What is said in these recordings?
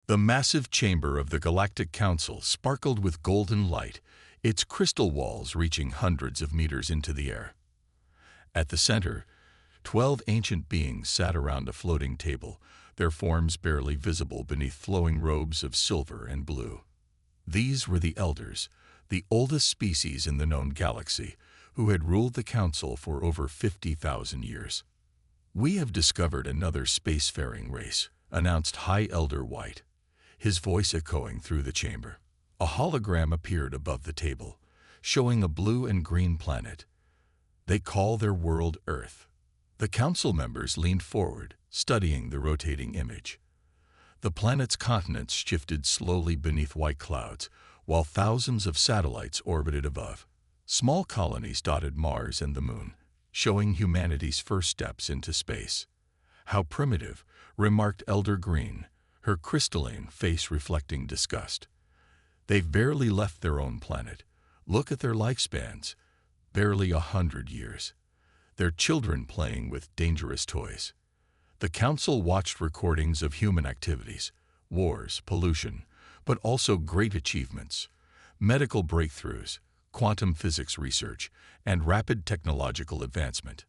The massive chamber of the Galactic Council sparkled with golden light, its crystal walls reaching hundreds of meters into the air. At the center, 12 ancient beings sat around a floating table, their forms barely visible beneath flowing robes of silver and blue. These were the Elders, the oldest species in the known galaxy, who had ruled the Council for over 50,000 years. "We have discovered another spacefaring race," announced High Elder White, his voice echoing through the chamber. A hologram appeared above the table, showing a blue and green planet. "They call their world Earth." The council members leaned forward, studying the rotating image. The planet's continents shifted slowly beneath white clouds, while thousands of satellites orbited above. Small colonies dotted Mars and the Moon, showing humanity's first steps into space. "How primitive," remarked Elder Green, her crystalline face reflecting disgust. "They've barely left their own planet. Look at their lifespans. Barely 100 years. Their children playing with dangerous toys." The council watched recordings of human activities, wars, pollution, but also great achievements, medical breakthroughs, quantum physics research, and rapid technological advancement.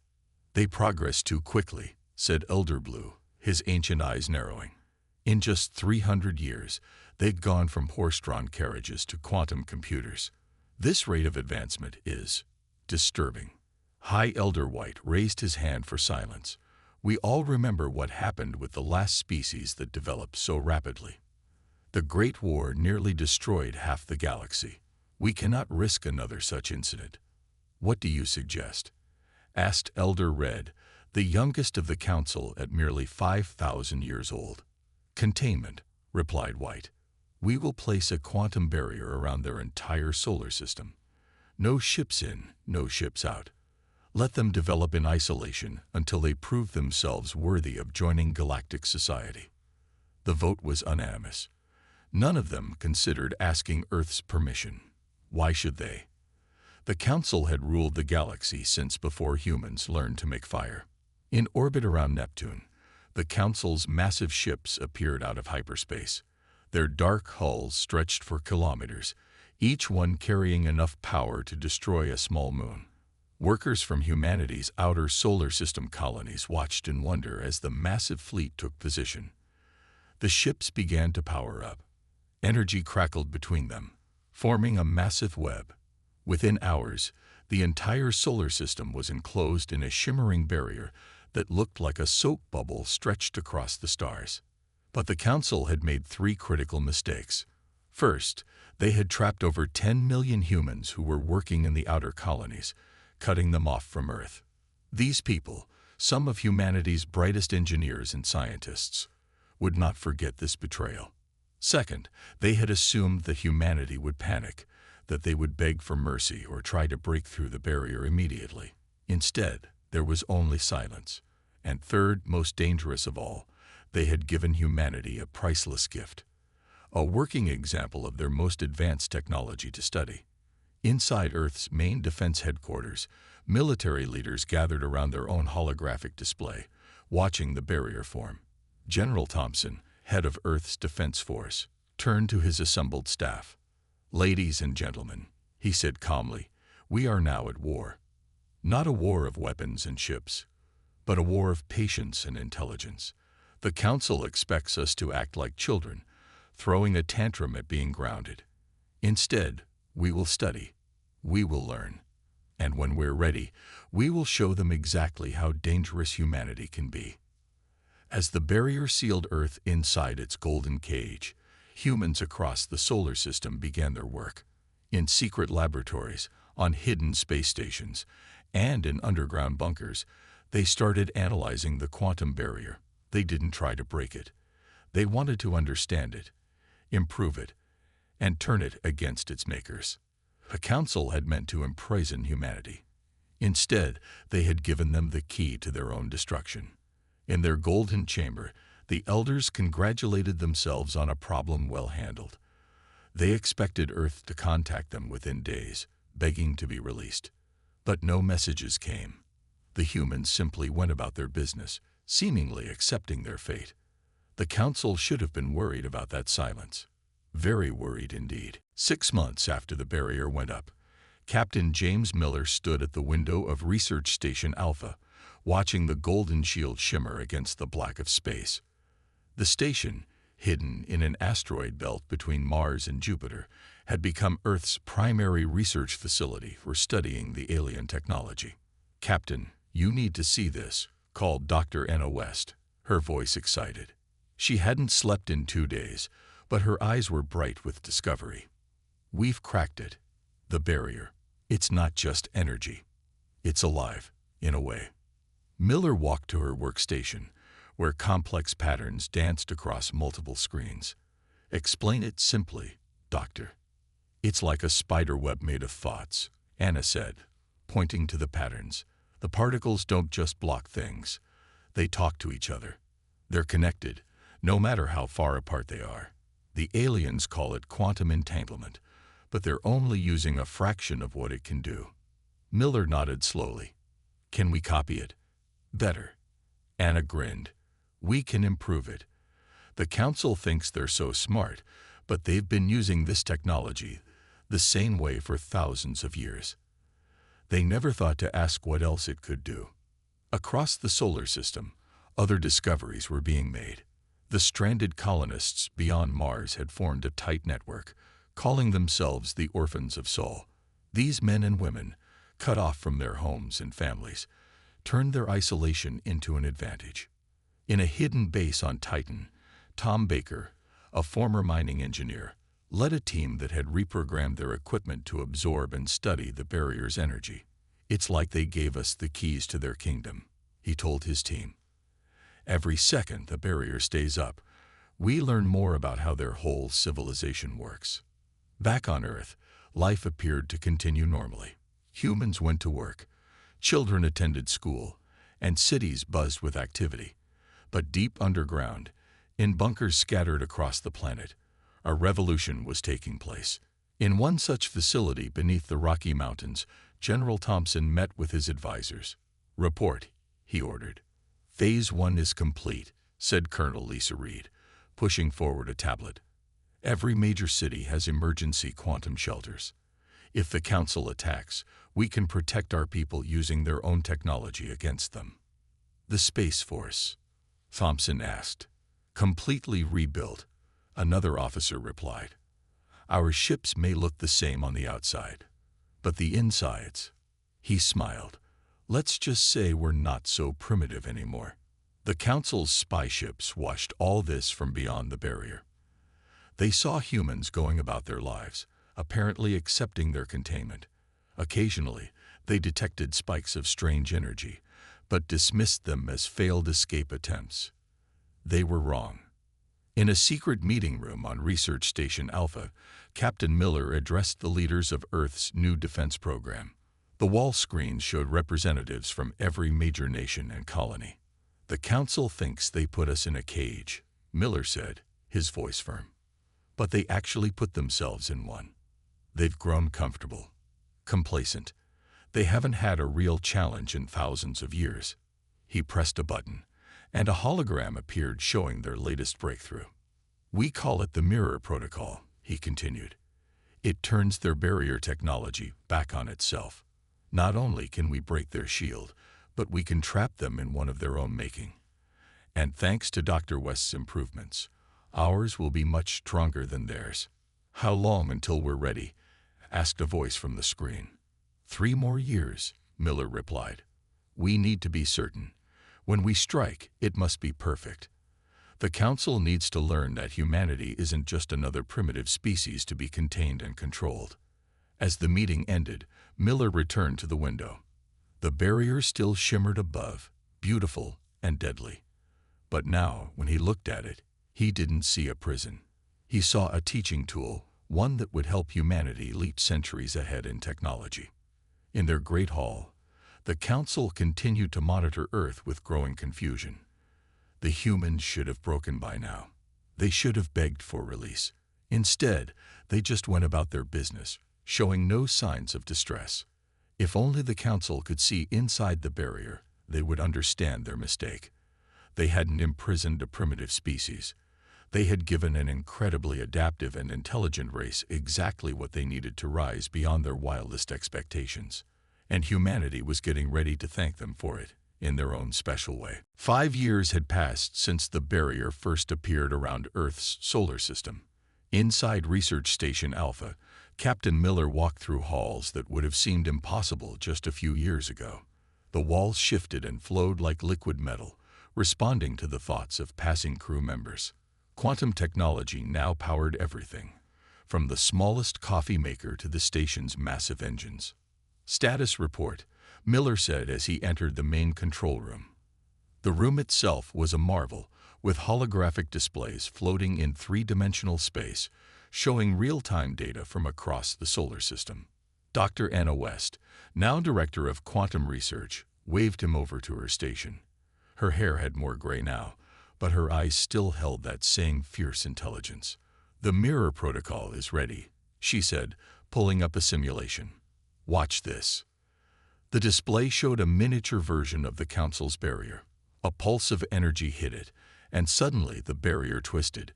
"They progress too quickly," said Elder Blue, his ancient eyes narrowing. "In just 300 years, they'd gone from horse-drawn carriages to quantum computers. This rate of advancement is disturbing." High Elder White raised his hand for silence. "We all remember what happened with the last species that developed so rapidly. The Great War nearly destroyed half the galaxy. We cannot risk another such incident." "What do you suggest?" asked Elder Red, the youngest of the council at merely 5,000 years old. "Containment," replied White. "We will place a quantum barrier around their entire solar system. No ships in, no ships out. Let them develop in isolation until they prove themselves worthy of joining galactic society." The vote was unanimous. None of them considered asking Earth's permission. Why should they? The Council had ruled the galaxy since before humans learned to make fire. In orbit around Neptune, the Council's massive ships appeared out of hyperspace. Their dark hulls stretched for kilometers, each one carrying enough power to destroy a small moon. Workers from humanity's outer solar system colonies watched in wonder as the massive fleet took position. The ships began to power up. Energy crackled between them, forming a massive web. Within hours, the entire solar system was enclosed in a shimmering barrier that looked like a soap bubble stretched across the stars. But the Council had made 3 critical mistakes. First, they had trapped over 10 million humans who were working in the outer colonies, cutting them off from Earth. These people, some of humanity's brightest engineers and scientists, would not forget this betrayal. Second, they had assumed that humanity would panic, that they would beg for mercy or try to break through the barrier immediately. Instead, there was only silence. And third, most dangerous of all, they had given humanity a priceless gift, a working example of their most advanced technology to study. Inside Earth's main defense headquarters, military leaders gathered around their own holographic display, watching the barrier form. General Thompson, head of Earth's Defense Force, turned to his assembled staff. "Ladies and gentlemen," he said calmly, "we are now at war. Not a war of weapons and ships, but a war of patience and intelligence. The Council expects us to act like children, throwing a tantrum at being grounded. Instead, we will study, we will learn, and when we're ready, we will show them exactly how dangerous humanity can be." As the barrier sealed Earth inside its golden cage, humans across the solar system began their work. In secret laboratories, on hidden space stations, and in underground bunkers, they started analyzing the quantum barrier. They didn't try to break it. They wanted to understand it, improve it, and turn it against its makers. The Council had meant to imprison humanity. Instead, they had given them the key to their own destruction. In their golden chamber, the elders congratulated themselves on a problem well handled. They expected Earth to contact them within days, begging to be released. But no messages came. The humans simply went about their business, seemingly accepting their fate. The council should have been worried about that silence. Very worried indeed. 6 months after the barrier went up, Captain James Miller stood at the window of Research Station Alpha, watching the golden shield shimmer against the black of space. The station, hidden in an asteroid belt between Mars and Jupiter, had become Earth's primary research facility for studying the alien technology. "Captain, you need to see this," called Dr. Anna West, her voice excited. She hadn't slept in 2 days, but her eyes were bright with discovery. "We've cracked it. The barrier. It's not just energy. It's alive, in a way." Miller walked to her workstation, where complex patterns danced across multiple screens. "Explain it simply, Doctor." "It's like a spider web made of thoughts," Anna said, pointing to the patterns. "The particles don't just block things. They talk to each other. They're connected, no matter how far apart they are. The aliens call it quantum entanglement, but they're only using a fraction of what it can do." Miller nodded slowly. "Can we copy it?" "Better." Anna grinned. "We can improve it. The council thinks they're so smart, but they've been using this technology the same way for thousands of years. They never thought to ask what else it could do." Across the solar system, other discoveries were being made. The stranded colonists beyond Mars had formed a tight network, calling themselves the Orphans of Sol. These men and women, cut off from their homes and families, turned their isolation into an advantage. In a hidden base on Titan, Tom Baker, a former mining engineer, led a team that had reprogrammed their equipment to absorb and study the barrier's energy. "It's like they gave us the keys to their kingdom," he told his team. "Every second the barrier stays up, we learn more about how their whole civilization works." Back on Earth, life appeared to continue normally. Humans went to work, children attended school, and cities buzzed with activity. But deep underground, in bunkers scattered across the planet, a revolution was taking place. In one such facility beneath the Rocky Mountains, General Thompson met with his advisors. "Report," he ordered. "Phase 1 is complete," said Colonel Lisa Reed, pushing forward a tablet. "Every major city has emergency quantum shelters. If the Council attacks, we can protect our people using their own technology against them." "The Space Force?" Thompson asked. "Completely rebuilt," another officer replied. "Our ships may look the same on the outside, but the insides—" He smiled. "Let's just say we're not so primitive anymore." The Council's spy ships watched all this from beyond the barrier. They saw humans going about their lives, apparently accepting their containment. Occasionally, they detected spikes of strange energy, but dismissed them as failed escape attempts. They were wrong. In a secret meeting room on Research Station Alpha, Captain Miller addressed the leaders of Earth's new defense program. The wall screens showed representatives from every major nation and colony. "The Council thinks they put us in a cage," Miller said, his voice firm. "But they actually put themselves in one. They've grown comfortable, complacent. They haven't had a real challenge in thousands of years." He pressed a button, and a hologram appeared showing their latest breakthrough. "We call it the Mirror Protocol," he continued. "It turns their barrier technology back on itself. Not only can we break their shield, but we can trap them in one of their own making. And thanks to Dr. West's improvements, ours will be much stronger than theirs." "How long until we're ready?" asked a voice from the screen. 3 more years, Miller replied. "We need to be certain. When we strike, it must be perfect. The Council needs to learn that humanity isn't just another primitive species to be contained and controlled." As the meeting ended, Miller returned to the window. The barrier still shimmered above, beautiful and deadly. But now, when he looked at it, he didn't see a prison. He saw a teaching tool, one that would help humanity leap centuries ahead in technology. In their great hall, the Council continued to monitor Earth with growing confusion. The humans should have broken by now. They should have begged for release. Instead, they just went about their business, showing no signs of distress. If only the Council could see inside the barrier, they would understand their mistake. They hadn't imprisoned a primitive species. They had given an incredibly adaptive and intelligent race exactly what they needed to rise beyond their wildest expectations. And humanity was getting ready to thank them for it, in their own special way. 5 years had passed since the barrier first appeared around Earth's solar system. Inside Research Station Alpha, Captain Miller walked through halls that would have seemed impossible just a few years ago. The walls shifted and flowed like liquid metal, responding to the thoughts of passing crew members. Quantum technology now powered everything, from the smallest coffee maker to the station's massive engines. "Status report," Miller said as he entered the main control room. The room itself was a marvel, with holographic displays floating in three-dimensional space, showing real-time data from across the solar system. Dr. Anna West, now director of quantum research, waved him over to her station. Her hair had more gray now, but her eyes still held that same fierce intelligence. "The mirror protocol is ready," she said, pulling up a simulation. "Watch this." The display showed a miniature version of the Council's barrier. A pulse of energy hit it, and suddenly the barrier twisted,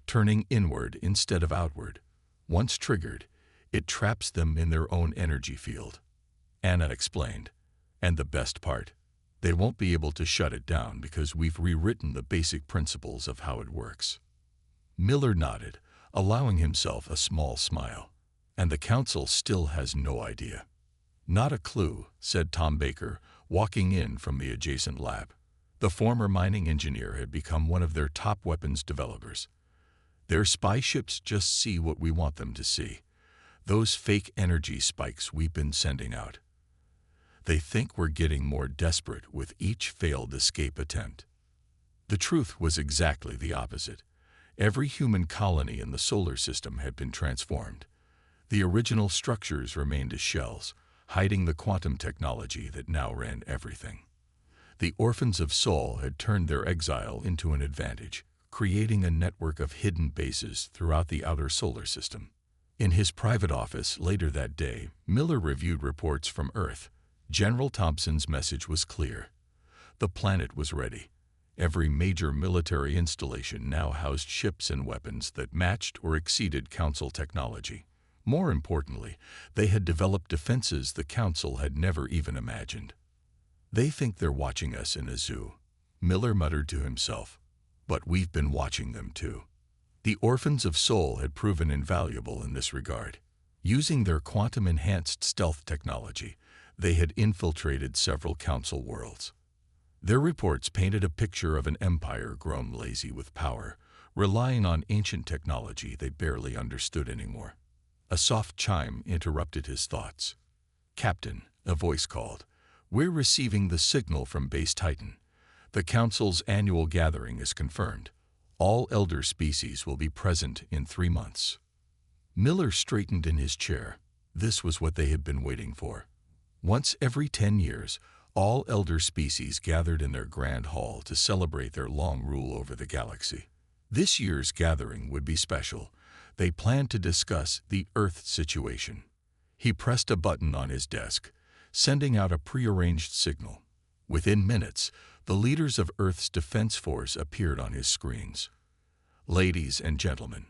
turning inward instead of outward. Once triggered, it traps them in their own energy field. Anna explained. "And the best part, they won't be able to shut it down because we've rewritten the basic principles of how it works." Miller nodded, allowing himself a small smile. "And the Council still has no idea." "Not a clue," said Tom Baker, walking in from the adjacent lab. The former mining engineer had become one of their top weapons developers. "Their spy ships just see what we want them to see. Those fake energy spikes we've been sending out. They think we're getting more desperate with each failed escape attempt." The truth was exactly the opposite. Every human colony in the solar system had been transformed. The original structures remained as shells, hiding the quantum technology that now ran everything. The Orphans of Sol had turned their exile into an advantage, creating a network of hidden bases throughout the outer solar system. In his private office later that day, Miller reviewed reports from Earth. General Thompson's message was clear. The planet was ready. Every major military installation now housed ships and weapons that matched or exceeded Council technology. More importantly, they had developed defenses the Council had never even imagined. "They think they're watching us in a zoo," Miller muttered to himself. "But we've been watching them too." The Orphans of Sol had proven invaluable in this regard. Using their quantum-enhanced stealth technology, they had infiltrated several Council worlds. Their reports painted a picture of an empire grown lazy with power, relying on ancient technology they barely understood anymore. A soft chime interrupted his thoughts. "Captain," a voice called, "we're receiving the signal from Base Titan. The Council's annual gathering is confirmed. All elder species will be present in 3 months." Miller straightened in his chair. This was what they had been waiting for. Once every 10 years, all elder species gathered in their grand hall to celebrate their long rule over the galaxy. This year's gathering would be special. They planned to discuss the Earth situation. He pressed a button on his desk, sending out a prearranged signal. Within minutes, the leaders of Earth's Defense Force appeared on his screens. "Ladies and gentlemen,"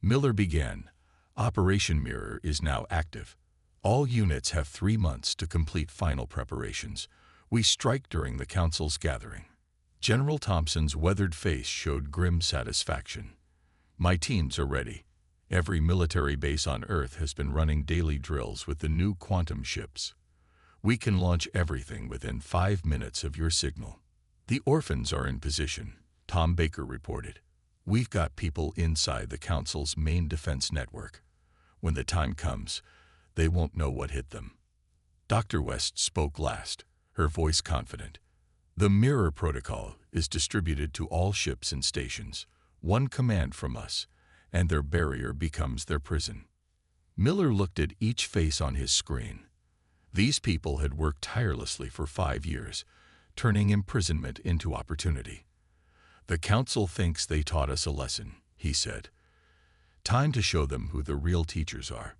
Miller began, "Operation Mirror is now active. All units have 3 months to complete final preparations. We strike during the Council's gathering." General Thompson's weathered face showed grim satisfaction. "My teams are ready. Every military base on Earth has been running daily drills with the new quantum ships. We can launch everything within 5 minutes of your signal." "The orphans are in position," Tom Baker reported. "We've got people inside the Council's main defense network. When the time comes, they won't know what hit them." Dr. West spoke last, her voice confident. "The Mirror Protocol is distributed to all ships and stations. One command from us, and their barrier becomes their prison." Miller looked at each face on his screen. These people had worked tirelessly for 5 years, turning imprisonment into opportunity. "The Council thinks they taught us a lesson," he said. "Time to show them who the real teachers are."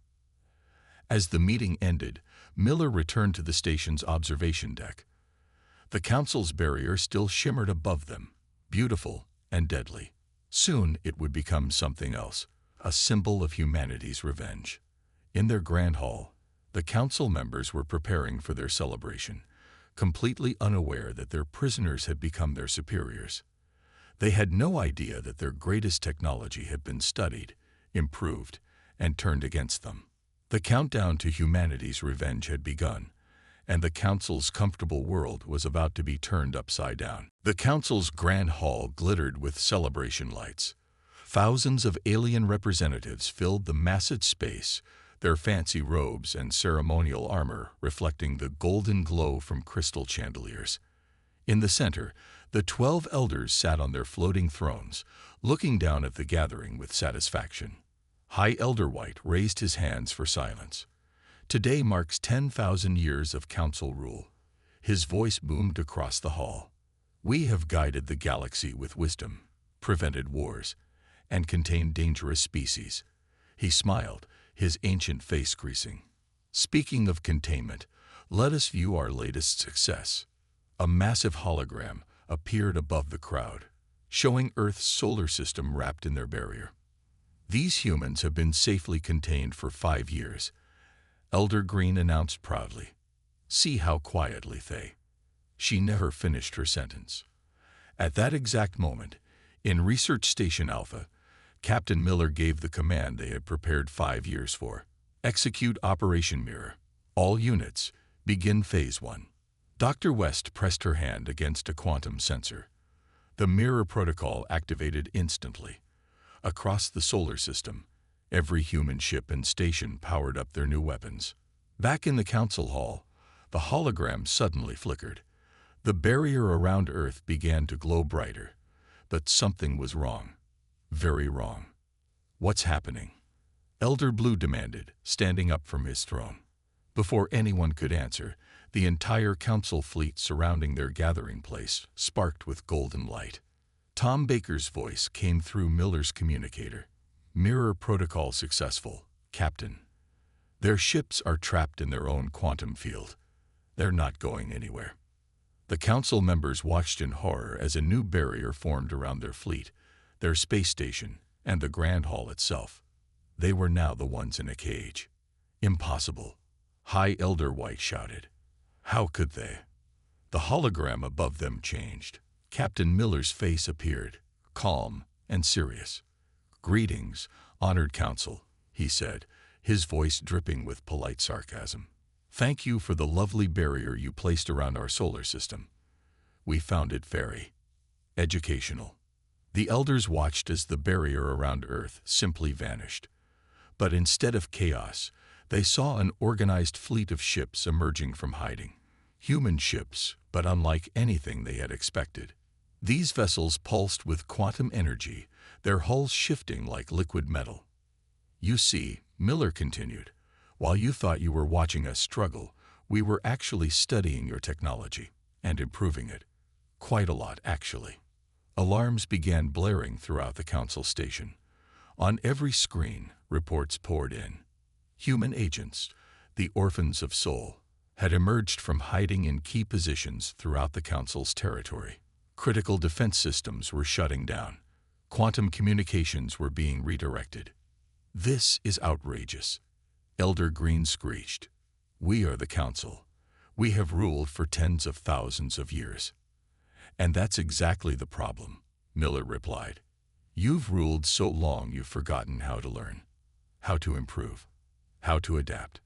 As the meeting ended, Miller returned to the station's observation deck. The Council's barrier still shimmered above them, beautiful and deadly. Soon it would become something else, a symbol of humanity's revenge. In their grand hall, the council members were preparing for their celebration, completely unaware that their prisoners had become their superiors. They had no idea that their greatest technology had been studied, improved, and turned against them. The countdown to humanity's revenge had begun, and the council's comfortable world was about to be turned upside down. The council's grand hall glittered with celebration lights. Thousands of alien representatives filled the massive space, their fancy robes and ceremonial armor reflecting the golden glow from crystal chandeliers. In the center, the 12 elders sat on their floating thrones, looking down at the gathering with satisfaction. High Elder White raised his hands for silence. Today marks 10,000 years of council rule. His voice boomed across the hall. We have guided the galaxy with wisdom, prevented wars, and contained dangerous species. He smiled, his ancient face creasing. Speaking of containment, let us view our latest success. A massive hologram appeared above the crowd, showing Earth's solar system wrapped in their barrier. These humans have been safely contained for 5 years, Elder Green announced proudly. See how quietly they. She never finished her sentence. At that exact moment, in Research Station Alpha, Captain Miller gave the command they had prepared 5 years for. Execute Operation Mirror. All units, begin Phase 1. Dr. West pressed her hand against a quantum sensor. The mirror protocol activated instantly. Across the solar system, every human ship and station powered up their new weapons. Back in the council hall, the hologram suddenly flickered. The barrier around Earth began to glow brighter, but something was wrong. Very wrong. What's happening? Elder Blue demanded, standing up from his throne. Before anyone could answer, the entire council fleet surrounding their gathering place sparked with golden light. Tom Baker's voice came through Miller's communicator. Mirror protocol successful, Captain. Their ships are trapped in their own quantum field. They're not going anywhere. The council members watched in horror as a new barrier formed around their fleet, their space station, and the Grand Hall itself. They were now the ones in a cage. Impossible. High Elder White shouted. How could they? The hologram above them changed. Captain Miller's face appeared, calm and serious. Greetings, honored council, he said, his voice dripping with polite sarcasm. Thank you for the lovely barrier you placed around our solar system. We found it very educational. The elders watched as the barrier around Earth simply vanished. But instead of chaos, they saw an organized fleet of ships emerging from hiding. Human ships, but unlike anything they had expected. These vessels pulsed with quantum energy, their hulls shifting like liquid metal. You see, Miller continued, while you thought you were watching us struggle, we were actually studying your technology and improving it. Quite a lot, actually. Alarms began blaring throughout the council station. On every screen, reports poured in. Human agents, the orphans of soul, had emerged from hiding in key positions throughout the council's territory. Critical defense systems were shutting down. Quantum communications were being redirected. This is outrageous, Elder Green screeched. We are the council. We have ruled for tens of thousands of years. And that's exactly the problem, Miller replied. You've ruled so long you've forgotten how to learn, how to improve, how to adapt.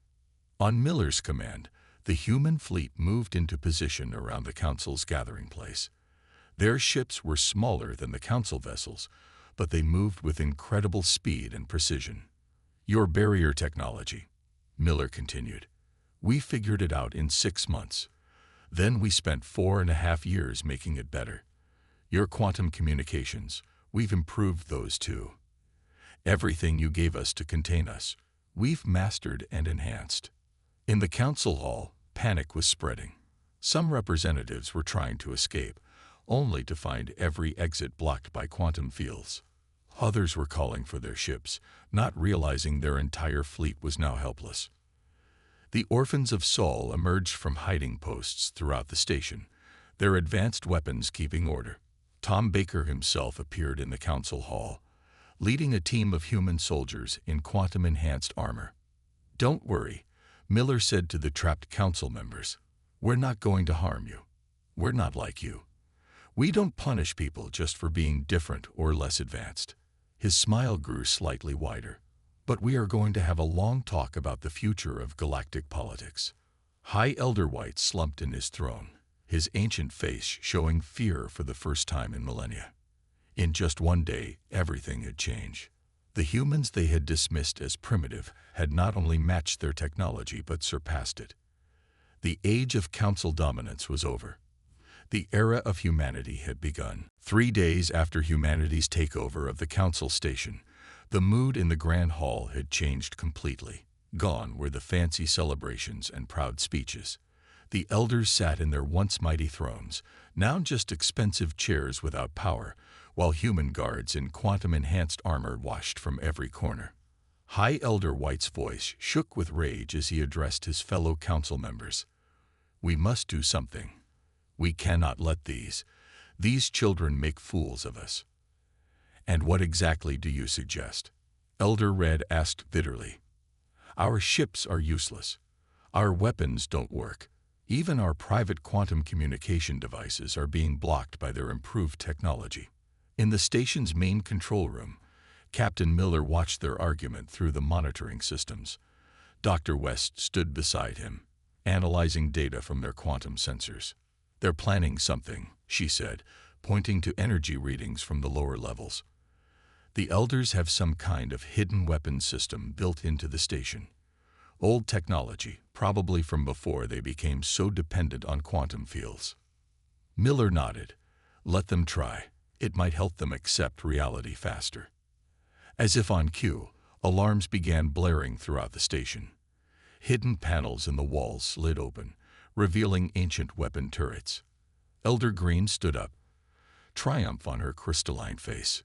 On Miller's command, the human fleet moved into position around the council's gathering place. Their ships were smaller than the council vessels, but they moved with incredible speed and precision. Your barrier technology, Miller continued. We figured it out in 6 months. Then we spent 4.5 years making it better. Your quantum communications, we've improved those too. Everything you gave us to contain us, we've mastered and enhanced. In the council hall, panic was spreading. Some representatives were trying to escape, only to find every exit blocked by quantum fields. Others were calling for their ships, not realizing their entire fleet was now helpless. The orphans of Sol emerged from hiding posts throughout the station, their advanced weapons keeping order. Tom Baker himself appeared in the council hall, leading a team of human soldiers in quantum-enhanced armor. "Don't worry," Miller said to the trapped council members. "We're not going to harm you. We're not like you. We don't punish people just for being different or less advanced." His smile grew slightly wider. "But we are going to have a long talk about the future of galactic politics." High Elder White slumped in his throne, his ancient face showing fear for the first time in millennia. In just one day, everything had changed. The humans they had dismissed as primitive had not only matched their technology but surpassed it. The age of council dominance was over. The era of humanity had begun. 3 days after humanity's takeover of the council station, the mood in the Grand Hall had changed completely. Gone were the fancy celebrations and proud speeches. The elders sat in their once mighty thrones, now just expensive chairs without power, while human guards in quantum-enhanced armor watched from every corner. High Elder White's voice shook with rage as he addressed his fellow council members. "We must do something. We cannot let these children make fools of us." "And what exactly do you suggest?" Elder Red asked bitterly. "Our ships are useless. Our weapons don't work. Even our private quantum communication devices are being blocked by their improved technology." In the station's main control room, Captain Miller watched their argument through the monitoring systems. Dr. West stood beside him, analyzing data from their quantum sensors. "They're planning something," she said, pointing to energy readings from the lower levels. "The elders have some kind of hidden weapon system built into the station. Old technology, probably from before they became so dependent on quantum fields." Miller nodded. "Let them try. It might help them accept reality faster." As if on cue, alarms began blaring throughout the station. Hidden panels in the walls slid open, revealing ancient weapon turrets. Elder Green stood up, triumph on her crystalline face.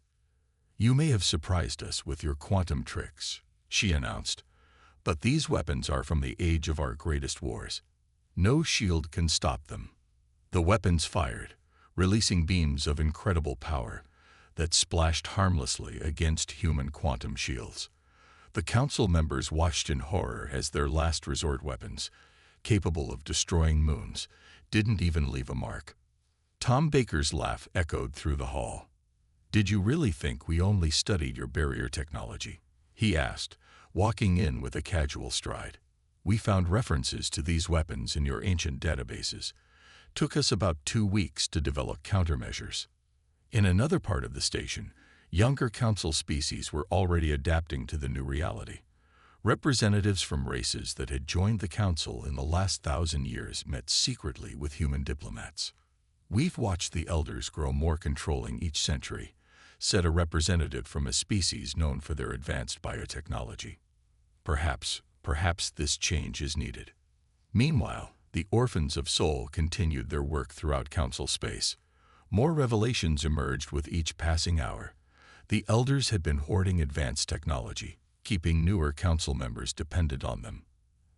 "You may have surprised us with your quantum tricks," she announced, "but these weapons are from the age of our greatest wars. No shield can stop them." The weapons fired, releasing beams of incredible power that splashed harmlessly against human quantum shields. The council members watched in horror as their last resort weapons, capable of destroying moons, didn't even leave a mark. Tom Baker's laugh echoed through the hall. "Did you really think we only studied your barrier technology?" he asked, walking in with a casual stride. "We found references to these weapons in your ancient databases. Took us about 2 weeks to develop countermeasures." In another part of the station, younger council species were already adapting to the new reality. Representatives from races that had joined the council in the last 1,000 years met secretly with human diplomats. "We've watched the elders grow more controlling each century," said a representative from a species known for their advanced biotechnology. Perhaps this change is needed." Meanwhile, the Orphans of Soul continued their work throughout council space. More revelations emerged with each passing hour. The elders had been hoarding advanced technology, keeping newer council members dependent on them.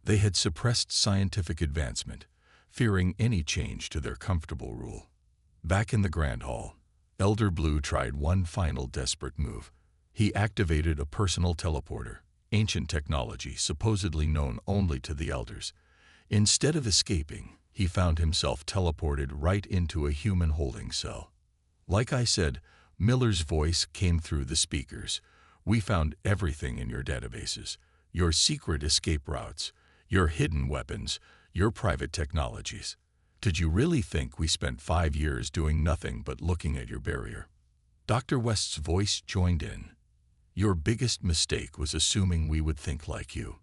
They had suppressed scientific advancement, fearing any change to their comfortable rule. Back in the Grand Hall, Elder Blue tried one final desperate move. He activated a personal teleporter, ancient technology supposedly known only to the elders. Instead of escaping, he found himself teleported right into a human holding cell. "Like I said," Miller's voice came through the speakers, "we found everything in your databases. Your secret escape routes, your hidden weapons, your private technologies. Did you really think we spent 5 years doing nothing but looking at your barrier?" Dr. West's voice joined in. "Your biggest mistake was assuming we would think like you.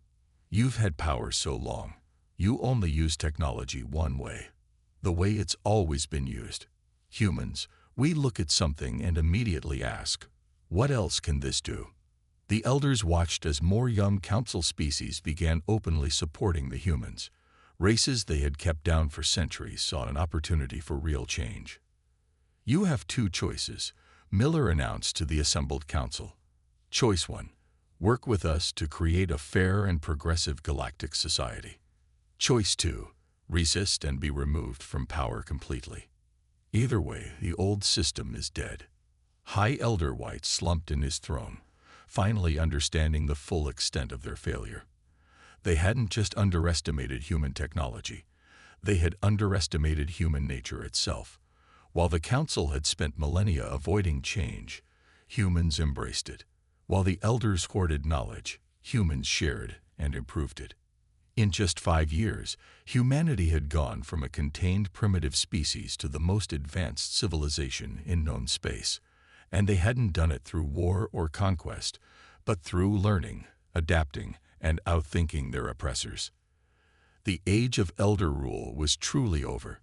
You've had power so long. You only use technology one way. The way it's always been used. Humans, we look at something and immediately ask, what else can this do?" The elders watched as more young council species began openly supporting the humans. Races they had kept down for centuries saw an opportunity for real change. "You have 2 choices," Miller announced to the assembled council. "Choice 1, work with us to create a fair and progressive galactic society. Choice 2, resist and be removed from power completely." Either way, the old system is dead. High Elder White slumped in his throne, finally understanding the full extent of their failure. They hadn't just underestimated human technology. They had underestimated human nature itself. While the Council had spent millennia avoiding change, humans embraced it. While the Elders hoarded knowledge, humans shared and improved it. In just 5 years, humanity had gone from a contained primitive species to the most advanced civilization in known space. And they hadn't done it through war or conquest, but through learning, adapting, and outthinking their oppressors. The age of elder rule was truly over.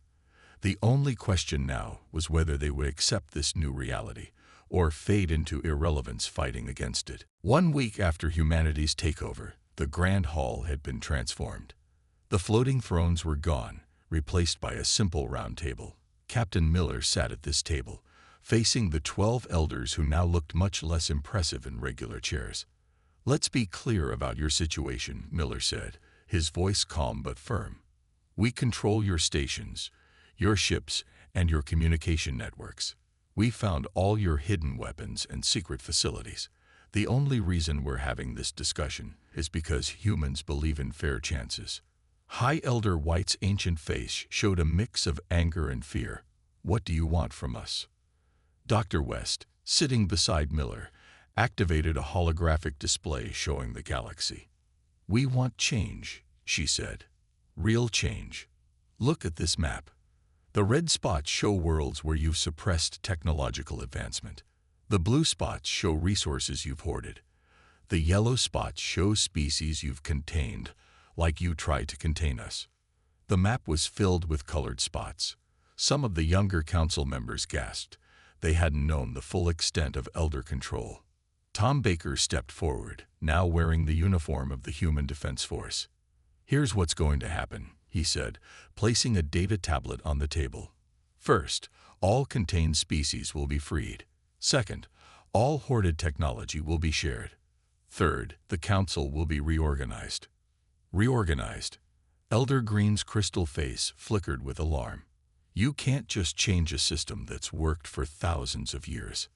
The only question now was whether they would accept this new reality, or fade into irrelevance fighting against it. 1 week after humanity's takeover, the Grand Hall had been transformed. The floating thrones were gone, replaced by a simple round table. Captain Miller sat at this table, facing the 12 elders who now looked much less impressive in regular chairs. "Let's be clear about your situation," Miller said, his voice calm but firm. "We control your stations, your ships, and your communication networks. We found all your hidden weapons and secret facilities. The only reason we're having this discussion is because humans believe in fair chances." High Elder White's ancient face showed a mix of anger and fear. "What do you want from us?" Dr. West, sitting beside Miller, activated a holographic display showing the galaxy. "We want change," she said. "Real change. Look at this map. The red spots show worlds where you've suppressed technological advancement. The blue spots show resources you've hoarded. The yellow spots show species you've contained, like you tried to contain us." The map was filled with colored spots. Some of the younger council members gasped. They hadn't known the full extent of elder control. Tom Baker stepped forward, now wearing the uniform of the Human Defense Force. "Here's what's going to happen," he said, placing a data tablet on the table. "First, all contained species will be freed. Second, all hoarded technology will be shared. Third, the Council will be reorganized." Reorganized. Elder Green's crystal face flickered with alarm. "You can't just change a system that's worked for thousands of years."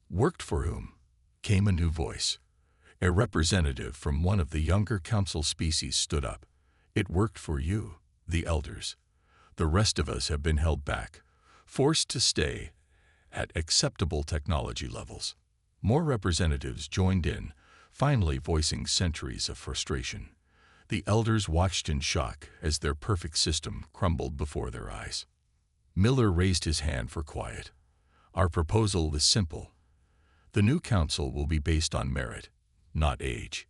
"Worked for whom?" came a new voice. A representative from one of the younger council species stood up. "It worked for you, the elders. The rest of us have been held back, forced to stay at acceptable technology levels." More representatives joined in, finally voicing centuries of frustration. The elders watched in shock as their perfect system crumbled before their eyes. Miller raised his hand for quiet. "Our proposal is simple. The new council will be based on merit, not age.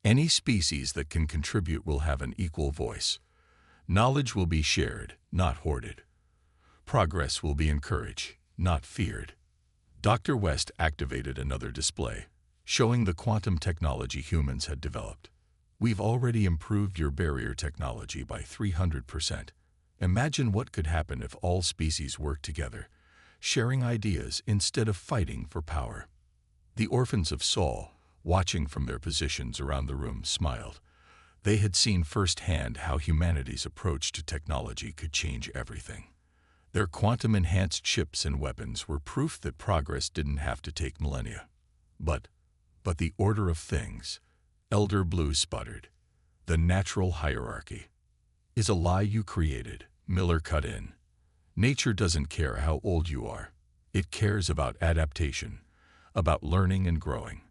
Any species that can contribute will have an equal voice. Knowledge will be shared, not hoarded. Progress will be encouraged, not feared." Dr. West activated another display, showing the quantum technology humans had developed. "We've already improved your barrier technology by 300%. Imagine what could happen if all species worked together, sharing ideas instead of fighting for power." The orphans of Saul, watching from their positions around the room, smiled. They had seen firsthand how humanity's approach to technology could change everything. Their quantum-enhanced ships and weapons were proof that progress didn't have to take millennia. But the order of things, Elder Blue sputtered. "The natural hierarchy is a lie you created," Miller cut in. "Nature doesn't care how old you are. It cares about adaptation, about learning and growing.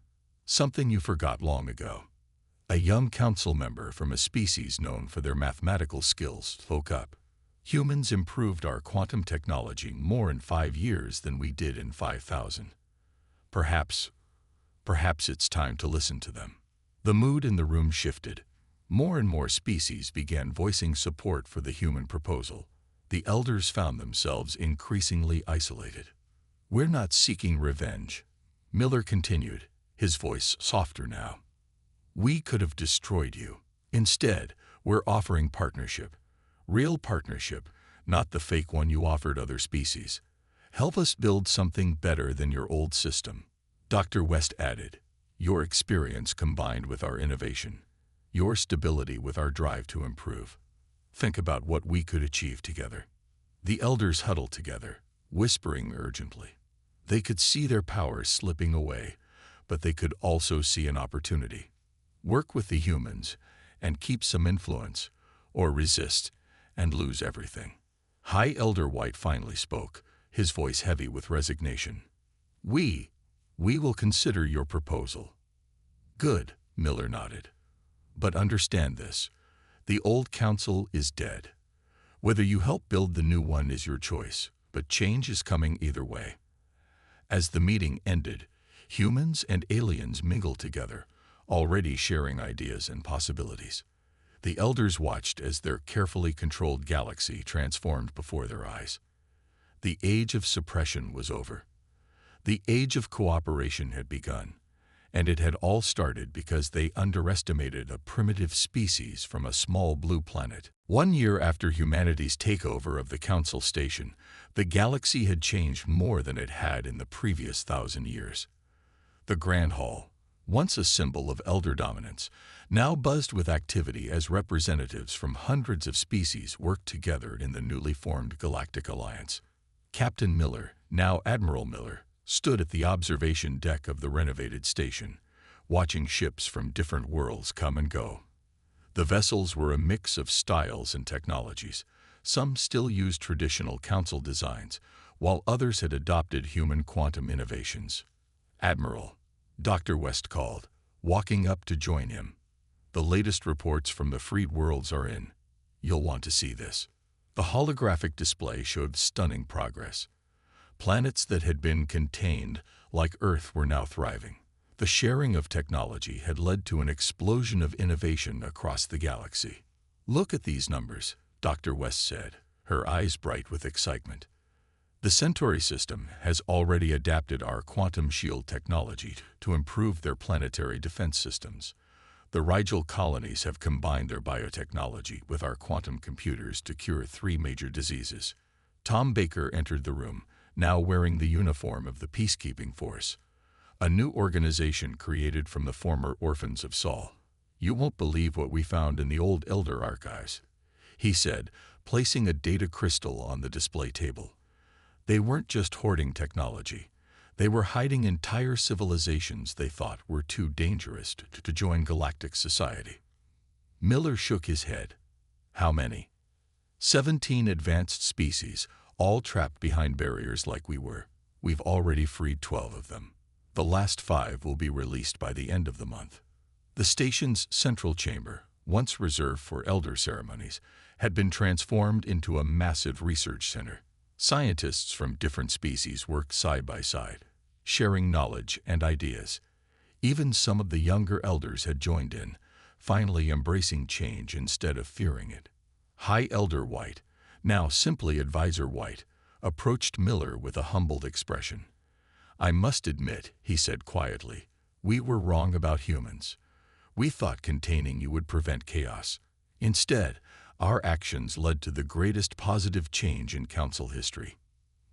Something you forgot long ago." A young council member from a species known for their mathematical skills spoke up. "Humans improved our quantum technology more in 5 years than we did in 5,000. Perhaps it's time to listen to them." The mood in the room shifted. More and more species began voicing support for the human proposal. The elders found themselves increasingly isolated. "We're not seeking revenge," Miller continued, his voice softer now. "We could have destroyed you. Instead, we're offering partnership. Real partnership, not the fake one you offered other species. Help us build something better than your old system." Dr. West added, "Your experience combined with our innovation. Your stability with our drive to improve. Think about what we could achieve together." The elders huddled together, whispering urgently. They could see their powers slipping away, but they could also see an opportunity. Work with the humans and keep some influence, or resist and lose everything. High Elder White finally spoke, his voice heavy with resignation. We will consider your proposal." "Good," Miller nodded. "But understand this. The old council is dead. Whether you help build the new one is your choice, but change is coming either way." As the meeting ended, humans and aliens mingled together, already sharing ideas and possibilities. The elders watched as their carefully controlled galaxy transformed before their eyes. The age of suppression was over. The age of cooperation had begun, and it had all started because they underestimated a primitive species from a small blue planet. 1 year after humanity's takeover of the Council Station, the galaxy had changed more than it had in the previous 1,000 years. The Grand Hall, once a symbol of elder dominance, now buzzed with activity as representatives from hundreds of species worked together in the newly formed Galactic Alliance. Captain Miller, now Admiral Miller, stood at the observation deck of the renovated station, watching ships from different worlds come and go. The vessels were a mix of styles and technologies. Some still used traditional council designs, while others had adopted human quantum innovations. "Admiral," Dr. West called, walking up to join him. "The latest reports from the freed worlds are in. You'll want to see this." The holographic display showed stunning progress. Planets that had been contained, like Earth, were now thriving. The sharing of technology had led to an explosion of innovation across the galaxy. "Look at these numbers," Dr. West said, her eyes bright with excitement. "The Centauri system has already adapted our quantum shield technology to improve their planetary defense systems. The Rigel colonies have combined their biotechnology with our quantum computers to cure 3 major diseases." Tom Baker entered the room, now wearing the uniform of the peacekeeping force, a new organization created from the former Orphans of Sol. "You won't believe what we found in the old Elder archives," he said, placing a data crystal on the display table. They weren't just hoarding technology. They were hiding entire civilizations they thought were too dangerous to join galactic society. Miller shook his head. "How many?" 17 advanced species, all trapped behind barriers like we were. We've already freed 12 of them. The last 5 will be released by the end of the month." The station's central chamber, once reserved for elder ceremonies, had been transformed into a massive research center. Scientists from different species worked side by side, sharing knowledge and ideas. Even some of the younger elders had joined in, finally embracing change instead of fearing it. High Elder White, now simply Advisor White, approached Miller with a humbled expression. "I must admit," he said quietly, "we were wrong about humans. We thought containing you would prevent chaos. Instead, our actions led to the greatest positive change in Council history."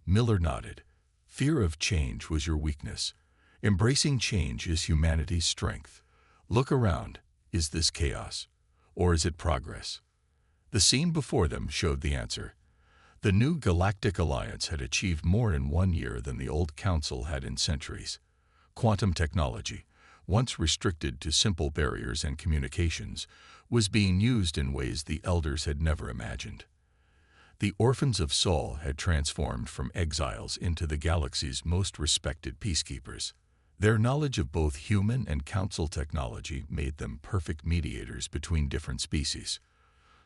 Miller nodded. "Fear of change was your weakness. Embracing change is humanity's strength. Look around. Is this chaos? Or is it progress?" The scene before them showed the answer. The new Galactic Alliance had achieved more in 1 year than the old Council had in centuries. Quantum technology, once restricted to simple barriers and communications, was being used in ways the elders had never imagined. The Orphans of Sol had transformed from exiles into the galaxy's most respected peacekeepers. Their knowledge of both human and council technology made them perfect mediators between different species.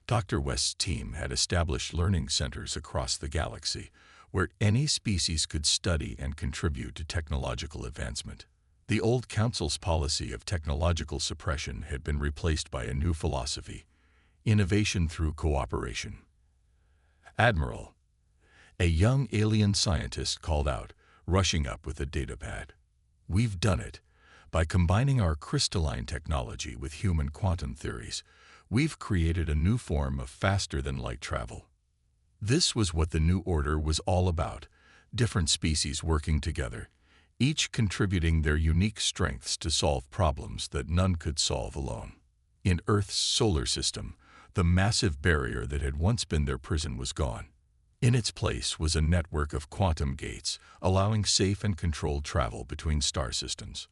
Dr. West's team had established learning centers across the galaxy, where any species could study and contribute to technological advancement. The old Council's policy of technological suppression had been replaced by a new philosophy: innovation through cooperation. "Admiral," a young alien scientist called out, rushing up with a datapad. "We've done it. By combining our crystalline technology with human quantum theories, we've created a new form of faster-than-light travel." This was what the New Order was all about: different species working together, each contributing their unique strengths to solve problems that none could solve alone. In Earth's solar system, the massive barrier that had once been their prison was gone. In its place was a network of quantum gates, allowing safe and controlled travel between star systems.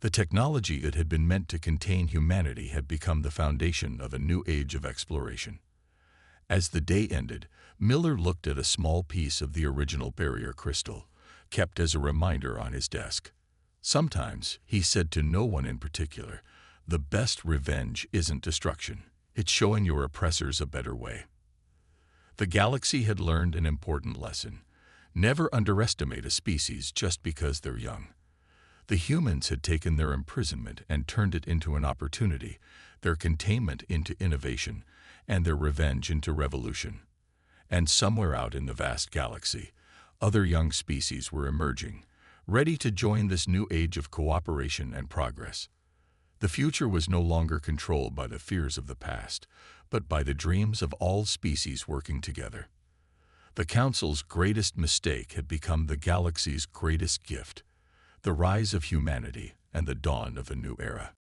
The technology that had been meant to contain humanity had become the foundation of a new age of exploration. As the day ended, Miller looked at a small piece of the original barrier crystal, kept as a reminder on his desk. Sometimes, he said to no one in particular, the best revenge isn't destruction. It's showing your oppressors a better way. The galaxy had learned an important lesson. Never underestimate a species just because they're young. The humans had taken their imprisonment and turned it into an opportunity, their containment into innovation, and their revenge into revolution. And somewhere out in the vast galaxy, other young species were emerging, ready to join this new age of cooperation and progress. The future was no longer controlled by the fears of the past, but by the dreams of all species working together. The Council's greatest mistake had become the galaxy's greatest gift, the rise of humanity and the dawn of a new era.